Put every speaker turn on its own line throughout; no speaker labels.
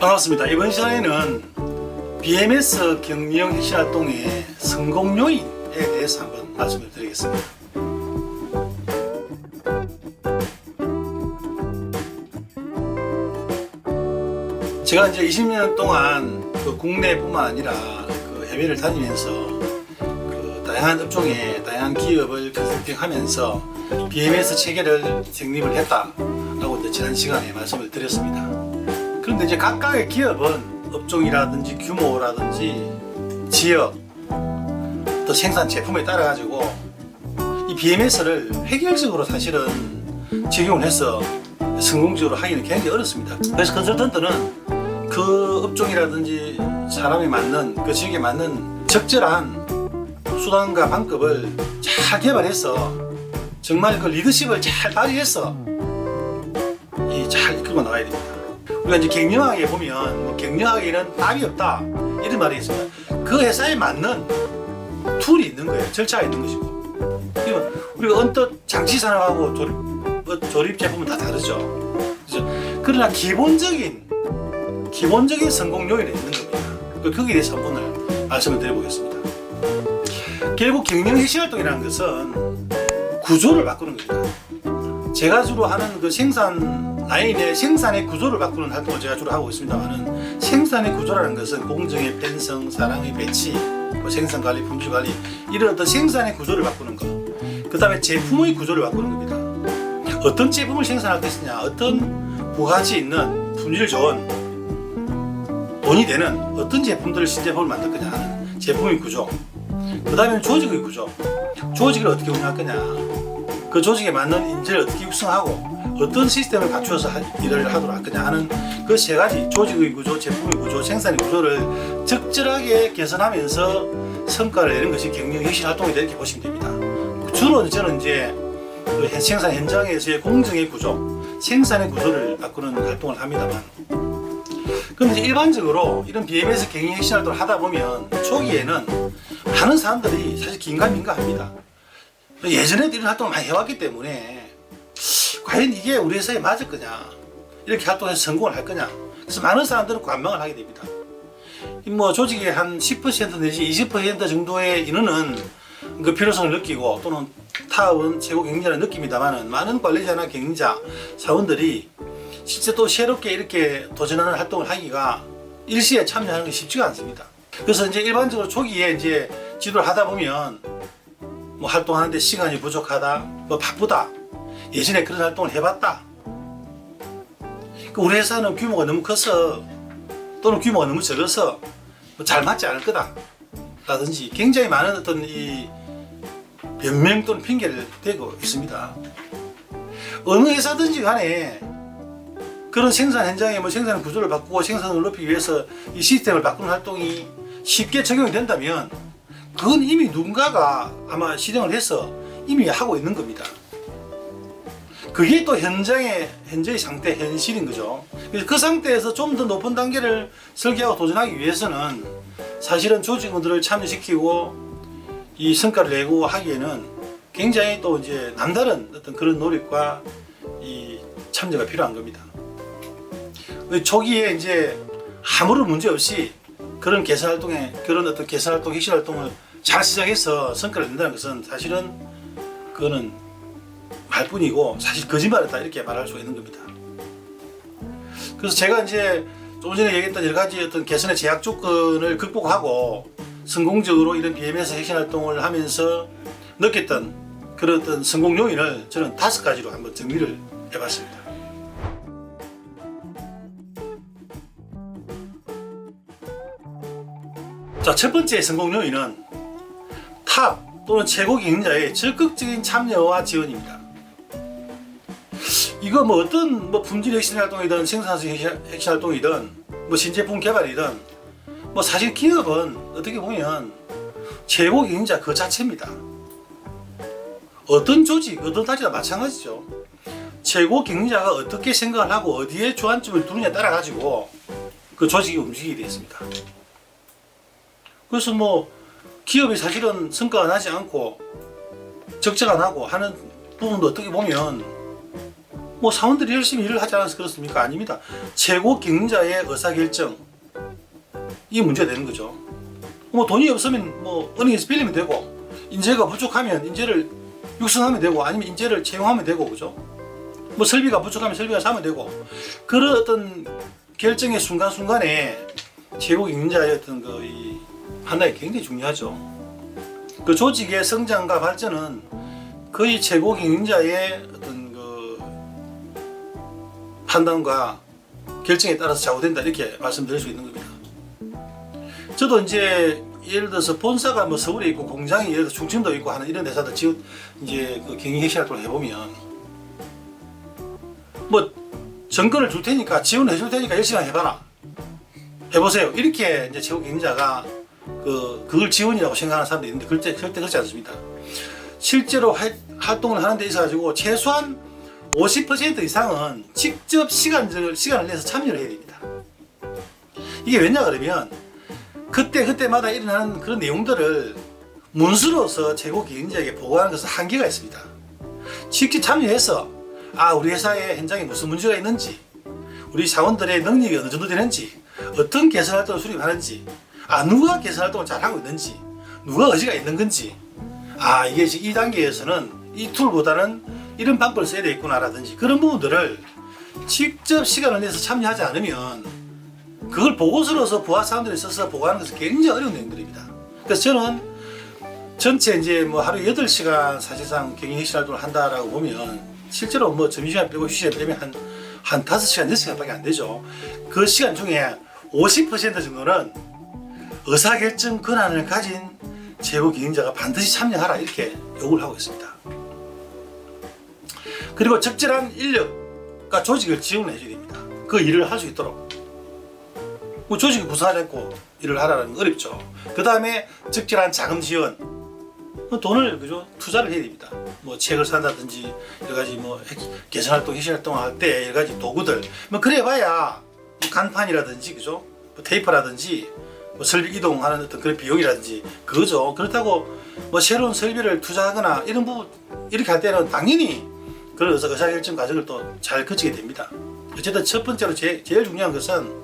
반갑습니다. 이번 시간에는 BMS 격리형 핵심활동의 성공 요인에 대해서 한번 말씀을 드리겠습니다. 제가 이제 20년 동안 국내뿐만 아니라 해외를 다니면서 다양한 업종에 다양한 기업을 컨설팅하면서 BMS 체계를 정립을 했다라고 이제 지난 시간에 말씀을 드렸습니다. 그런데 이제 각각의 기업은 업종이라든지 규모라든지 지역 또 생산 제품에 따라 가지고 이 BMS를 획일적으로 사실은 적용을 해서 성공적으로 하기는 굉장히 어렵습니다. 그래서 컨설턴트는 그 업종이라든지 사람에 맞는 그 지역에 맞는 적절한 수단과 방법을 잘 개발해서 정말 그 리더십을 잘 발휘해서 잘 이끌고 나가야 됩니다. 우리가 이제 격려하게 보면 격려하기에는 답이 없다 이런 말이 있습니다. 그 회사에 맞는 툴이 있는 거예요. 절차가 있는 것이고. 우리가 언뜻 장치 산업하고 조립 제품은 다 다르죠. 그러나 기본적인 성공 요인이 있는 겁니다. 거기에 대해서 오늘 말씀을 드려보겠습니다. 결국 격려 핵심활동이라는 것은 구조를 바꾸는 겁니다. 제가 주로 하는 그 생산의 구조를 바꾸는 활동을 제가 주로 하고 있습니다만은 생산의 구조라는 것은 공정의 편성, 사랑의 배치, 생산관리, 품질관리 이런 어떤 생산의 구조를 바꾸는 것. 그 다음에 제품의 구조를 바꾸는 겁니다. 어떤 제품을 생산할 것이냐, 어떤 부가가치 있는 품질 좋은 돈이 되는 어떤 제품들을 신제품을 만들 거냐 하는 제품의 구조. 그 다음에 조직의 구조. 조직을 어떻게 운영할 거냐. 그 조직에 맞는 인재를 어떻게 육성하고 어떤 시스템을 갖추어서 일을 하도록 할 거냐 하는 그 세 가지 조직의 구조, 제품의 구조, 생산의 구조를 적절하게 개선하면서 성과를 내는 것이 격려 혁신 활동이 이렇게 보시면 됩니다. 주로 저는 이제 생산 현장에서의 공정의 구조, 생산의 구조를 바꾸는 활동을 합니다만, 그런데 일반적으로 이런 BMS 격려 혁신 활동을 하다 보면 초기에는 많은 사람들이 사실 긴가민가합니다. 예전에도 이런 활동을 많이 해왔기 때문에 과연 이게 우리 회사에 맞을 거냐, 이렇게 활동해서 성공을 할 거냐, 그래서 많은 사람들은 관망을 하게 됩니다. 조직의 한 10% 내지 20% 정도의 인원은 그 필요성을 느끼고 또는 타업은 최고 경리자를 느낍니다만은 많은 관리자나 경리자, 사원들이 실제 또 새롭게 이렇게 도전하는 활동을 하기가 일시에 참여하는 게 쉽지가 않습니다. 그래서 이제 일반적으로 초기에 이제 지도를 하다 보면 활동하는데 시간이 부족하다, 바쁘다, 예전에 그런 활동을 해봤다, 우리 회사는 규모가 너무 커서 또는 규모가 너무 적어서 잘 맞지 않을 거다 라든지 굉장히 많은 어떤 이 변명 또는 핑계를 대고 있습니다. 어느 회사든지 간에 그런 생산 현장에 생산 구조를 바꾸고 생산을 높이기 위해서 이 시스템을 바꾸는 활동이 쉽게 적용이 된다면 그건 이미 누군가가 아마 실행을 해서 이미 하고 있는 겁니다. 그게 또 현재의 상태, 현실인 거죠. 그래서 그 상태에서 좀 더 높은 단계를 설계하고 도전하기 위해서는 사실은 조직원들을 참여시키고 이 성과를 내고 하기에는 굉장히 또 이제 남다른 어떤 그런 노력과 이 참여가 필요한 겁니다. 초기에 이제 아무런 문제 없이 그런 어떤 개선활동, 혁신활동을 잘 시작해서 성과를 낸다는 것은 사실은 그거는 말뿐이고 사실 거짓말이다 이렇게 말할 수가 있는 겁니다. 그래서 제가 이제 조금 전에 얘기했던 여러 가지 어떤 개선의 제약 조건을 극복하고 성공적으로 이런 BMS 혁신활동을 하면서 느꼈던 그런 어떤 성공 요인을 저는 5가지로 한번 정리를 해봤습니다. 자, 첫 번째 성공 요인은 탑 또는 최고 경영자의 적극적인 참여와 지원입니다. 이거 어떤 품질 혁신 활동이든 생산성 혁신 활동이든 신제품 개발이든 사실 기업은 어떻게 보면 최고 경영자 그 자체입니다. 어떤 조직, 어떤 단체나 마찬가지죠. 최고 경영자가 어떻게 생각을 하고 어디에 주안점을 두느냐에 따라 가지고 그 조직이 움직이게 되어 있습니다. 그래서 기업이 사실은 성과가 나지 않고 적자가 나고 하는 부분도 어떻게 보면 뭐 사원들이 열심히 일을 하지 않아서 그렇습니까? 아닙니다. 최고 경영자의 의사결정, 이게 문제가 되는 거죠. 뭐 돈이 없으면 뭐 은행에서 빌리면 되고, 인재가 부족하면 인재를 육성하면 되고, 아니면 인재를 채용하면 되고, 그죠? 뭐 설비가 부족하면 설비가 사면 되고, 그런 어떤 결정의 순간순간에 최고 경영자의 어떤 이 판단이 굉장히 중요하죠. 그 조직의 성장과 발전은 거의 최고 경영자의 어떤 판단과 결정에 따라서 좌우된다, 이렇게 말씀드릴 수 있는 겁니다. 저도 이제 예를 들어서 본사가 뭐 서울에 있고 공장이 예를 들어서 충청도에 있고 하는 이런 회사들 지금 이제 그 경영 혁신 활동을 해보면 뭐 정권을 줄 테니까 지원해 줄 테니까 열심히 해봐라, 해보세요, 이렇게 이제 최고 경영자가 그걸 지원이라고 생각하는 사람들이 있는데 절대 그렇지 않습니다. 실제로 활동을 하는 데 있어 가지고 최소한 50% 이상은 직접 시간을 내서 참여를 해야 됩니다. 이게 왜냐 그러면 그때마다 일어나는 그런 내용들을 문서로서 최고 경영자에게 보고하는 것은 한계가 있습니다. 직접 참여해서 우리 회사의 현장에 무슨 문제가 있는지, 우리 사원들의 능력이 어느 정도 되는지, 어떤 개선 활동을 수립하는지, 누가 개선 활동을 잘하고 있는지, 누가 의지가 있는 건지, 이게 지금 이 단계에서는 이 툴보다는 이런 방법을 써야 되겠구나라든지, 그런 부분들을 직접 시간을 내서 참여하지 않으면 그걸 보고서로서 부하 사람들이 써서 보고하는 것은 굉장히 어려운 내용들입니다. 그래서 저는 전체 이제 뭐 하루 8시간 사실상 경영 혁신 활동을 한다라고 보면 실제로 뭐 점심시간 빼고 휴식시간 빼면 한 5시간, 6시간밖에 안 되죠. 그 시간 중에 50% 정도는 의사결정 권한을 가진 최고 경영자가 반드시 참여하라, 이렇게 요구를 하고 있습니다. 그리고 적절한 인력과 조직을 지원해 줘야 됩니다. 그 일을 할 수 있도록. 뭐 조직이 구성하지 않고 일을 하라는 건 어렵죠. 그 다음에 적절한 자금 지원, 돈을 그죠 투자를 해야 됩니다. 뭐 책을 산다든지 여러 가지 뭐 개선 활동, 혁신 활동을 할 때 여러 가지 도구들, 뭐 그래봐야 뭐 간판이라든지 그죠, 뭐 테이프라든지 뭐 설비 이동하는 어떤 그런 비용이라든지 그거죠. 그렇다고 뭐 새로운 설비를 투자하거나 이런 부분 이렇게 할 때는 당연히 그런 의사결정 과정을 또 잘 거치게 됩니다. 어쨌든 첫 번째로 제일 중요한 것은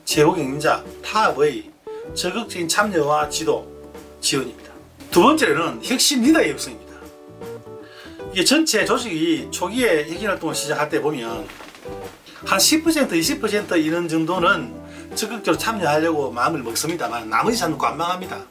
최고 경영자 타업의 적극적인 참여와 지도, 지원입니다. 두 번째는 혁신 리더의 육성입니다. 이게 전체 조직이 초기에 혁신 활동을 시작할 때 보면 한 10%, 20% 이런 정도는 적극적으로 참여하려고 마음을 먹습니다만 나머지 사람은 관망합니다.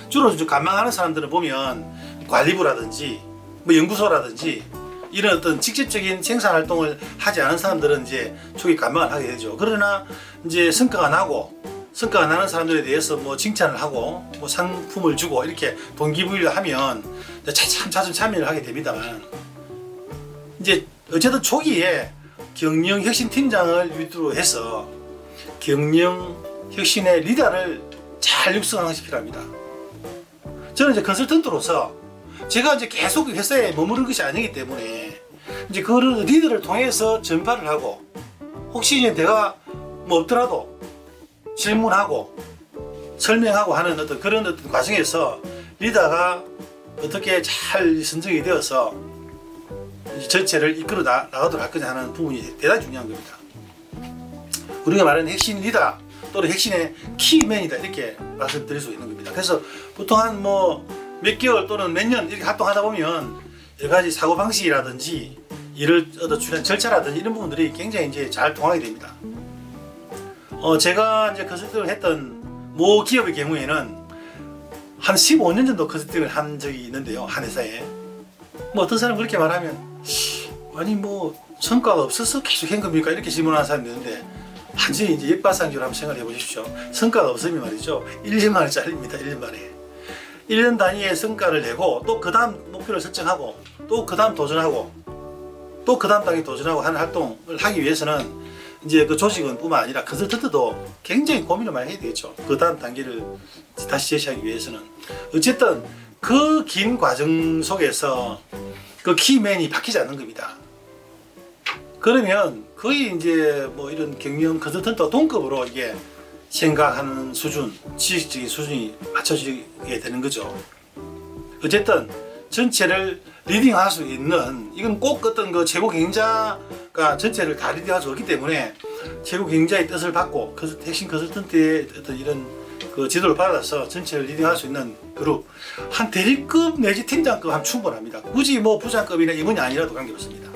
주로 관망하는 사람들은 보면 관리부라든지 뭐 연구소라든지 이런 어떤 직접적인 생산 활동을 하지 않은 사람들은 이제 초기 관망을 하게 되죠. 그러나 이제 성과가 나는 사람들에 대해서 뭐 칭찬을 하고 뭐 상품을 주고 이렇게 동기부여를 하면 차츰 참여를 하게 됩니다만, 이제 어쨌든 초기에 경영 혁신 팀장을 위주로 해서 경영 혁신의 리더를 잘 육성하는 것이 필요합니다. 저는 이제 컨설턴트로서 제가 이제 계속 회사에 머무르는 것이 아니기 때문에 이제 그 리더를 통해서 전파를 하고, 혹시 이제 내가 뭐 없더라도 질문하고 설명하고 하는 어떤 그런 어떤 과정에서 리더가 어떻게 잘 선정이 되어서 전체를 이끌어 나가도록 할 거냐 하는 부분이 대단히 중요한 겁니다. 우리가 말하는 핵심 리더 또는 핵심의 키맨이다, 이렇게 말씀드릴 수 있는 겁니다. 그래서 보통 한 뭐 몇 개월 또는 몇 년 이렇게 활동하다 보면 여러 가지 사고방식이라든지 일을 주는 절차라든지 이런 부분들이 굉장히 이제 잘 통하게 됩니다. 제가 이제 컨설팅을 했던 모 기업의 경우에는 한 15년 정도 컨설팅을 한 적이 있는데요, 한 회사에. 뭐 어떤 사람은 그렇게 말하면 아니 뭐 성과가 없어서 계속 한 겁니까? 이렇게 질문하는 사람이 있는데 완전히 이제 역발상적으로 한번 생각해 보십시오. 성과가 없으면 말이죠, 1년 만에 잘립니다. 1년 만에. 1년 단위의 성과를 내고 또 그 다음 목표를 설정하고 또 그 다음 도전하고 또 그 다음 단계 도전하고 하는 활동을 하기 위해서는 이제 그 조직은 뿐만 아니라 컨설턴트도 굉장히 고민을 많이 해야 되겠죠. 그 다음 단계를 다시 제시하기 위해서는. 어쨌든 그 긴 과정 속에서 그 키맨이 바뀌지 않는 겁니다. 그러면 거의 이제 뭐 이런 경영 컨설턴트와 동급으로 이게 생각하는 수준, 지식적인 수준이 맞춰지게 되는 거죠. 어쨌든 전체를 리딩할 수 있는, 이건 꼭 어떤 그 최고 경영자가 전체를 다 리딩할 수 없기 때문에 최고 경영자의 뜻을 받고 핵심 컨설턴트의 어떤 이런 그 지도를 받아서 전체를 리딩할 수 있는 그룹, 한 대리급 내지 팀장급 하면 충분합니다. 굳이 뭐 부장급이나 임원이 아니라도 관계없습니다.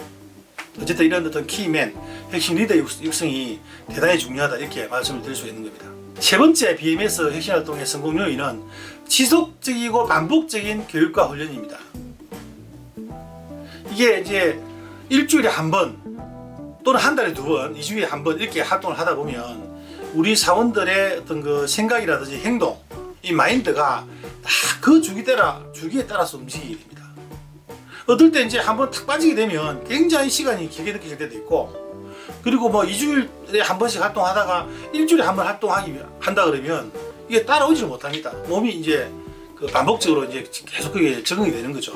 어쨌든 이런 어떤 키맨, 핵심 리더 육성이 대단히 중요하다, 이렇게 말씀을 드릴 수 있는 겁니다. 세 번째 BMS 핵심 활동의 성공 요인은 지속적이고 반복적인 교육과 훈련입니다. 이게 이제 일주일에 한 번 또는 한 달에 두 번, 2주에 한 번 이렇게 활동을 하다 보면 우리 사원들의 어떤 그 생각이라든지 행동, 이 마인드가 다 그 주기에 따라서 움직이게 됩니다. 어떨 때 이제 한번 탁 빠지게 되면 굉장히 시간이 길게 느껴질 때도 있고, 그리고 뭐 2주일에 한 번씩 활동하다가 일주일에 한 번 한다 그러면 이게 따라오지를 못합니다. 몸이 이제 그 반복적으로 이제 계속 그게 적응이 되는 거죠.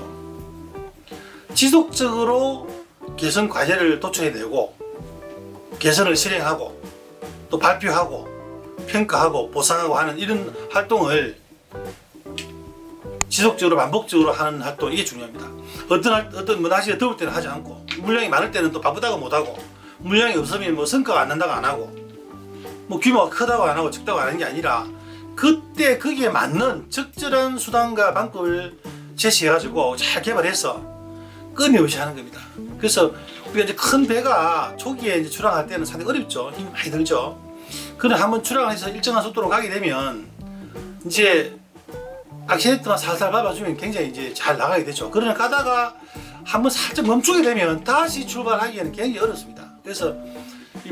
지속적으로 개선 과제를 도출해내고 개선을 실행하고 또 발표하고 평가하고 보상하고 하는 이런 활동을 지속적으로 반복적으로 하는 활동, 이게 중요합니다. 어떤 뭐 날씨가 더울 때는 하지 않고, 물량이 많을 때는 또 바쁘다고 못하고, 물량이 없으면 뭐 성과가 안 난다고 안 하고, 뭐 규모가 크다고 안 하고 적다고 안 하는 게 아니라 그때 거기에 맞는 적절한 수단과 방법을 제시해가지고 잘 개발해서 끊임없이 하는 겁니다. 그래서 우리가 이제 큰 배가 초기에 이제 출항할 때는 상당히 어렵죠. 힘이 많이 들죠. 그런데 한번 출항해서 일정한 속도로 가게 되면 이제 악셀레이터만 살살 밟아주면 굉장히 이제 잘 나가게 되죠. 그러나 가다가 한번 살짝 멈추게 되면 다시 출발하기에는 굉장히 어렵습니다. 그래서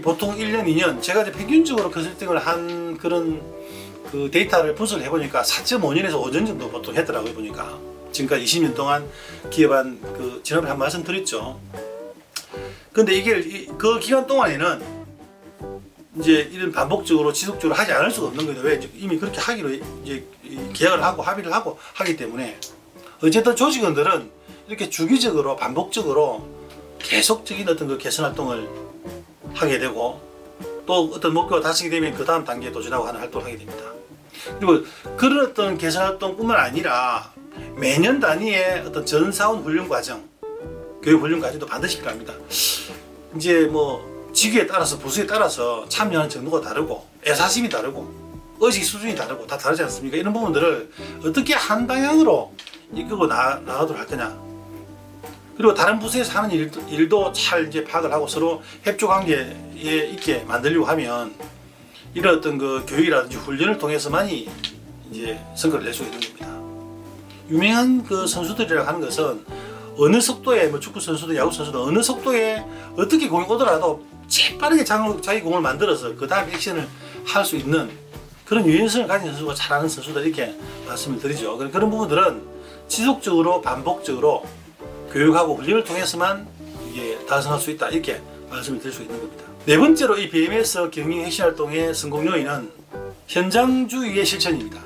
보통 1년, 2년, 제가 이제 평균적으로 컨설팅을 한 그런 그 데이터를 분석을 해보니까 4.5년에서 5년 정도 보통 했더라고요. 보니까 지금까지 20년 동안 기업한 그 지난번에 한 말씀 드렸죠. 근데 이게 그 기간 동안에는 이제 이런 반복적으로 지속적으로 하지 않을 수가 없는 거예요. 왜? 이미 그렇게 하기로 이제 계약을 하고 합의를 하고 하기 때문에. 어쨌든 조직원들은 이렇게 주기적으로 반복적으로 계속적인 어떤 그 개선 활동을 하게 되고, 또 어떤 목표가 달성이 되면 그 다음 단계에 도전하고 하는 활동을 하게 됩니다. 그리고 그런 어떤 개선 활동뿐만 아니라 매년 단위의 어떤 전사원 훈련 과정, 교육 훈련 과정도 반드시 필요합니다. 이제 뭐 직위에 따라서 부서에 따라서 참여하는 정도가 다르고 애사심이 다르고 의식 수준이 다르고 다 다르지 않습니까? 이런 부분들을 어떻게 한 방향으로 이끌고 나가도록 할 거냐, 그리고 다른 부서에서 하는 일도 잘 이제 파악을 하고 서로 협조 관계에 있게 만들려고 하면 이런 어떤 그 교육이라든지 훈련을 통해서만이 이제 성과를 낼 수 있는 겁니다. 유명한 그 선수들이라고 하는 것은 어느 속도에, 뭐 축구 선수도 야구 선수도 어느 속도에 어떻게 공이 오더라도 재빠르게 자기 공을 만들어서 그 다음 액션을 할 수 있는 그런 유연성을 가진 선수가 잘하는 선수들, 이렇게 말씀을 드리죠. 그런 부분들은 지속적으로 반복적으로 교육하고 훈련을 통해서만 이게 달성할 수 있다, 이렇게 말씀을 드릴 수 있는 겁니다. 네 번째로 이 BMS 경영 핵심 활동의 성공 요인은 현장주의의 실천입니다.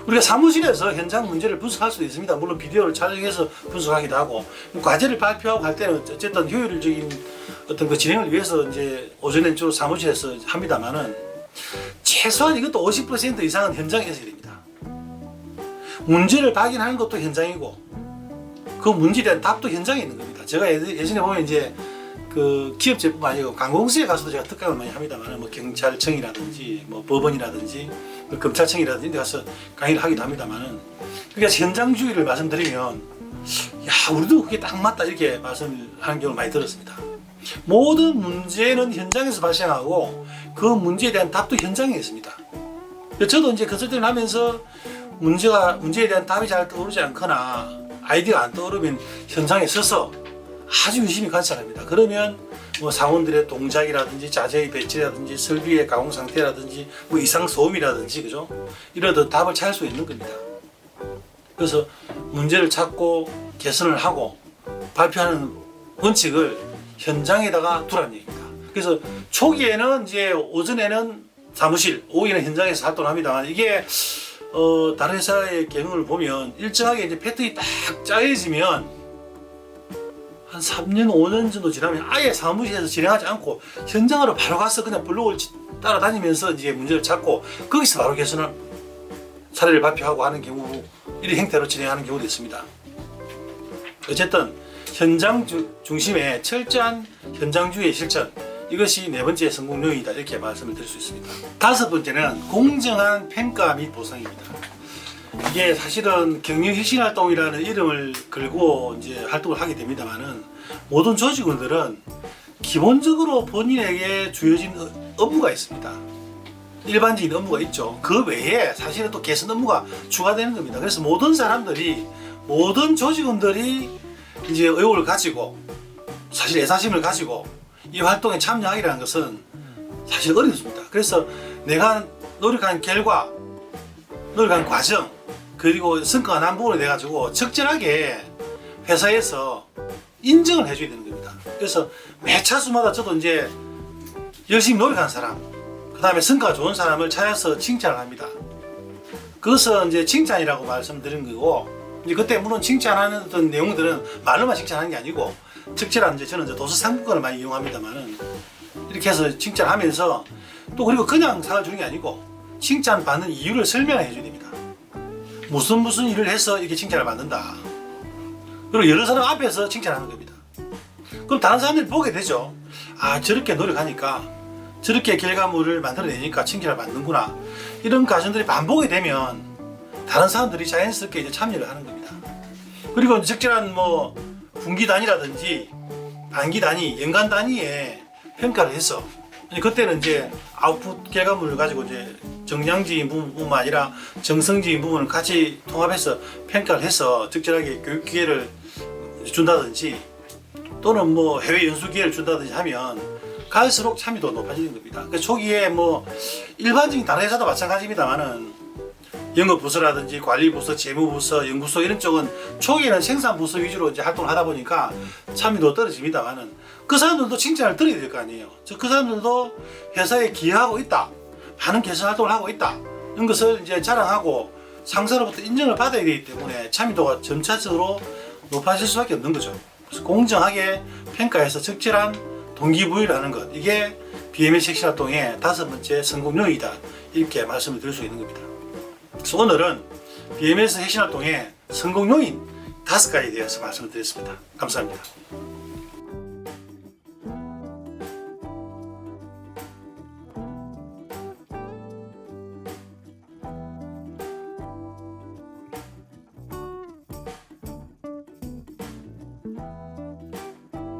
우리가 사무실에서 현장 문제를 분석할 수도 있습니다. 물론 비디오를 촬영해서 분석하기도 하고, 과제를 발표하고 할 때는 어쨌든 효율적인 어떤 그 진행을 위해서 이제 오전에 주로 사무실에서 합니다만은 최소한 이것도 50% 이상은 현장에서 해야 됩니다. 문제를 발견하는 것도 현장이고 그 문제에 대한 답도 현장에 있는 겁니다. 제가 예전에 보면 이제 그 기업체뿐만 아니고 관공서에 가서도 제가 특강을 많이 합니다만, 뭐 경찰청이라든지 뭐 법원이라든지 검찰청이라든지 데 가서 강의를 하기도 합니다만은, 그러니까 현장주의를 말씀드리면 야, 우리도 그게 딱 맞다, 이렇게 말씀을 하는 경우를 많이 들었습니다. 모든 문제는 현장에서 발생하고 그 문제에 대한 답도 현장에 있습니다. 저도 이제 컨설팅을 하면서 문제에 대한 답이 잘 떠오르지 않거나 아이디어가 안 떠오르면 현장에 서서 아주 유심히 관찰합니다. 그러면 뭐 사원들의 동작이라든지 자재의 배치라든지 설비의 가공 상태라든지 뭐 이상 소음이라든지, 그죠? 이런 답을 찾을 수 있는 겁니다. 그래서 문제를 찾고 개선을 하고 발표하는 원칙을 현장에다가 두라는 얘기입니다. 그래서 초기에는 이제 오전에는 사무실, 오후에는 현장에서 활동을 합니다만, 이게 다른 회사의 경험을 보면 일정하게 이제 패턴이 딱 짜여지면 한 3년, 5년 정도 지나면 아예 사무실에서 진행하지 않고 현장으로 바로 가서 그냥 블록을 따라다니면서 이제 문제를 찾고 거기서 바로 개선을 사례를 발표하고 하는 경우, 이런 형태로 진행하는 경우도 있습니다. 어쨌든 현장 중심의 철저한 현장주의 실천, 이것이 네 번째 성공 요인이다, 이렇게 말씀을 드릴 수 있습니다. 다섯 번째는 공정한 평가 및 보상입니다. 이게 사실은 경영혁신활동이라는 이름을 걸고 이제 활동을 하게 됩니다만은, 모든 조직원들은 기본적으로 본인에게 주어진 업무가 있습니다. 일반적인 업무가 있죠. 그 외에 사실은 또 개선 업무가 추가되는 겁니다. 그래서 모든 사람들이, 모든 조직원들이 이제 의욕을 가지고, 사실 애사심을 가지고 이 활동에 참여하기라는 것은 사실 어렵습니다. 그래서 내가 노력한 결과, 노력한 과정, 그리고 성과가 난 부분에 대해 가지고 적절하게 회사에서 인정을 해줘야 되는 겁니다. 그래서 매 차수마다 저도 이제 열심히 노력한 사람, 그 다음에 성과가 좋은 사람을 찾아서 칭찬을 합니다. 그것은 이제 칭찬이라고 말씀드린 거고, 이제 그때 물론 칭찬하는 어떤 내용들은 말로만 칭찬하는 게 아니고, 적절한 이제 저는 이제 도서 상품권을 많이 이용합니다만은, 이렇게 해서 칭찬하면서 또 그리고 그냥 상을 주는 게 아니고 칭찬 받는 이유를 설명해 줘야 됩니다. 무슨 일을 해서 이렇게 칭찬을 받는다. 그리고 여러 사람 앞에서 칭찬하는 겁니다. 그럼 다른 사람들이 보게 되죠. 아, 저렇게 노력하니까, 저렇게 결과물을 만들어내니까 칭찬을 받는구나. 이런 과정들이 반복이 되면 다른 사람들이 자연스럽게 이제 참여를 하는 겁니다. 그리고 적절한 뭐 분기 단위라든지 반기 단위, 연간 단위에 평가를 해서, 그때는 이제 아웃풋 결과물을 가지고 이제 정량적인 부분뿐만 아니라 정성적인 부분을 같이 통합해서 평가를 해서 적절하게 교육 기회를 준다든지, 또는 뭐 해외 연수 기회를 준다든지 하면 갈수록 참여도가 높아지는 겁니다. 그 초기에 뭐 일반적인 다른 회사도 마찬가지입니다만은, 영업부서라든지 관리부서, 재무부서, 연구소 이런 쪽은 초기에는 생산부서 위주로 이제 활동을 하다 보니까 참여도가 떨어집니다만은, 그 사람들도 칭찬을 들어야 될 거 아니에요. 그 사람들도 회사에 기여하고 있다, 많은 개선 활동을 하고 있다, 이런 것을 이제 자랑하고 상사로부터 인정을 받아야 되기 때문에 참여도가 점차적으로 높아질 수밖에 없는 거죠. 그래서 공정하게 평가해서 적절한 동기부여를 하는 것, 이게 BMS 혁신활동의 다섯 번째 성공 요인이다, 이렇게 말씀을 드릴 수 있는 겁니다. 그래서 오늘은 BMS 혁신활동의 성공 요인 5가지에 대해서 말씀을 드렸습니다. 감사합니다.